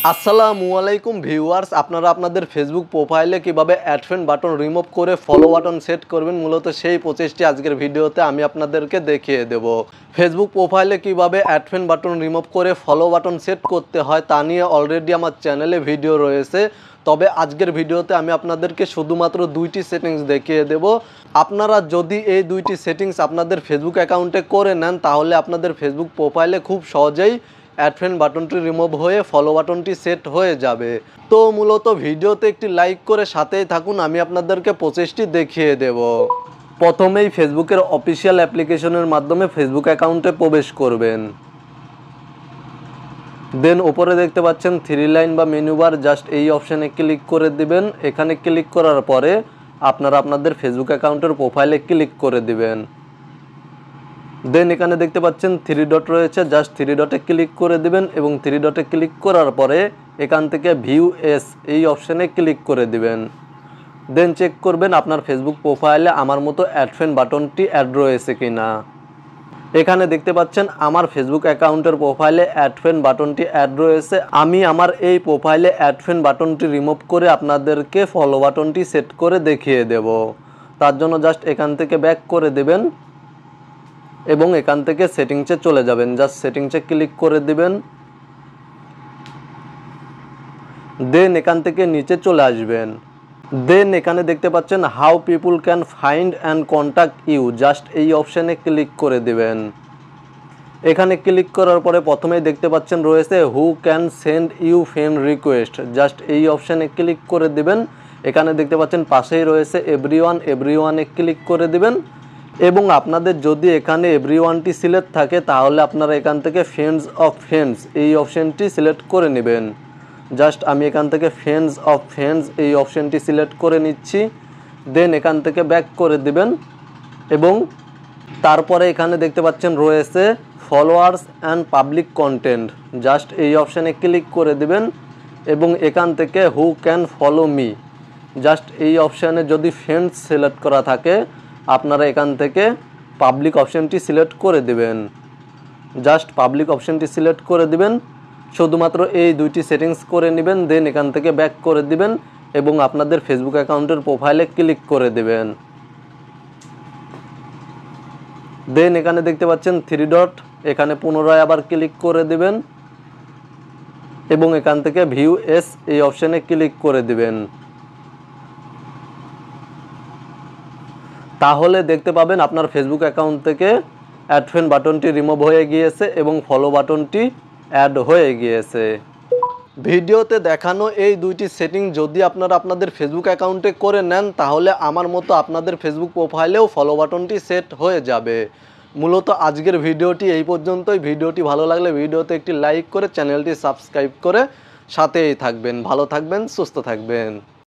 আসসালামু আলাইকুম ভিউয়ার্স, আপনারা আপনাদের ফেসবুক প্রোফাইলে কিভাবে অ্যাড ফ্রেন্ড বাটন রিমুভ করে ফলো বাটন সেট করবেন, মূলত সেই প্রসেসটি আজকের ভিডিওতে আমি আপনাদেরকে দেখিয়ে দেব। ফেসবুক প্রোফাইলে কিভাবে অ্যাড ফ্রেন্ড বাটন রিমুভ করে ফলো বাটন সেট করতে হয় তা নিয়ে অলরেডি আমার চ্যানেলে ভিডিও রয়েছে। তবে আজকের ভিডিওতে আমি আপনাদেরকে শুধুমাত্র দুইটি সেটিংস দেখিয়ে দেব। আপনারা যদি এই দুইটি সেটিংস আপনাদের ফেসবুক অ্যাকাউন্টে করে নেন, তাহলে আপনাদের ফেসবুক প্রোফাইলে খুব সহজেই অ্যাড ফ্রেন্ড বাটনটি রিমুভ হয়ে ফলো বাটনটি সেট হয়ে যাবে। তো মূলত ভিডিওতে একটি লাইক করে সাথেই থাকুন, আমি আপনাদেরকে প্রসেসটি দেখিয়ে দেব। প্রথমেই ফেসবুকের অফিসিয়াল অ্যাপ্লিকেশনের মাধ্যমে ফেসবুক অ্যাকাউন্টে প্রবেশ করবেন। দেন উপরে দেখতে পাচ্ছেন থ্রি লাইন বা মেনু বার, জাস্ট এই অপশানে ক্লিক করে দিবেন। এখানে ক্লিক করার পরে আপনারা আপনাদের ফেসবুক অ্যাকাউন্টের প্রোফাইলে ক্লিক করে দিবেন। দেন এখানে দেখতে পাচ্ছেন থ্রি ডট রয়েছে, জাস্ট থ্রি ডটে ক্লিক করে দিবেন এবং থ্রি ডটে ক্লিক করার পরে এখান থেকে ভিউ এস এই অপশানে ক্লিক করে দিবেন। দেন চেক করবেন আপনার ফেসবুক প্রোফাইলে আমার মতো অ্যাড ফ্রেন্ড বাটনটি অ্যাড রয়েছে কিনা। এখানে দেখতে পাচ্ছেন আমার ফেসবুক অ্যাকাউন্টের প্রোফাইলে অ্যাড ফ্রেন্ড বাটনটি অ্যাড রয়েছে। আমি আমার এই প্রোফাইলে অ্যাড ফ্রেন্ড বাটনটি রিমুভ করে আপনাদেরকে ফলো বাটনটি সেট করে দেখিয়ে দেব। তার জন্য জাস্ট এখান থেকে ব্যাক করে দেবেন এবং এখান থেকে সেটিংসে চলে যাবেন। জাস্ট সেটিংসে ক্লিক করে দিবেন। দেন এখান থেকে নিচে চলে আসবেন। দেন এখানে দেখতে পাচ্ছেন how people can find and contact you, just এই অপশানে ক্লিক করে দিবেন। এখানে ক্লিক করার পরে প্রথমেই দেখতে পাচ্ছেন রয়েছে who can send you friend request, just এই অপশানে ক্লিক করে দিবেন। এখানে দেখতে পাচ্ছেন পাশেই রয়েছে এভরিওয়ানে ক্লিক করে দিবেন এবং আপনাদের যদি এখানে এভরিওয়ানটি সিলেক্ট থাকে তাহলে আপনারা এখান থেকে ফ্রেন্ডস অফ ফ্রেন্ডস এই অপশানটি সিলেক্ট করে নেবেন। জাস্ট আমি এখান থেকে ফ্রেন্ডস অফ ফ্রেন্ডস এই অপশানটি সিলেক্ট করে নিচ্ছি। দেন এখান থেকে ব্যাক করে দিবেন এবং তারপরে এখানে দেখতে পাচ্ছেন রয়েছে followers and public content, just এই অপশানে ক্লিক করে দিবেন এবং এখান থেকে who can follow me, just এই অপশানে যদি ফ্রেন্ডস সিলেক্ট করা থাকে আপনারা এখান থেকে পাবলিক অপশানটি সিলেক্ট করে দিবেন। জাস্ট পাবলিক অপশানটি সিলেক্ট করে দিবেন, শুধুমাত্র এই দুইটি সেটিংস করে নেবেন। দেন এখান থেকে ব্যাক করে দিবেন এবং আপনাদের ফেসবুক অ্যাকাউন্টের প্রোফাইলে ক্লিক করে দিবেন। দেন এখানে দেখতে পাচ্ছেন থ্রি ডট, এখানে পুনরায় আবার ক্লিক করে দিবেন এবং এখান থেকে ভিউ এস এই অপশানে ক্লিক করে দিবেন। তাহলে দেখতে পাবেন আপনার ফেসবুক অ্যাকাউন্ট থেকে অ্যাড ফ্রেন্ড বাটনটি রিমুভ হয়ে গিয়েছে এবং ফলো বাটনটি অ্যাড হয়ে গিয়েছে। ভিডিওতে দেখানো এই দুইটি সেটিং যদি আপনারা আপনাদের ফেসবুক অ্যাকাউন্টে করে নেন, তাহলে আমার মতো আপনাদের ফেসবুক প্রোফাইলেও ফলো বাটনটি সেট হয়ে যাবে। মূলত আজকের ভিডিওটি এই পর্যন্তই। ভিডিওটি ভালো লাগলে ভিডিওতে একটি লাইক করে চ্যানেলটি সাবস্ক্রাইব করে সাথেই থাকবেন। ভালো থাকবেন, সুস্থ থাকবেন।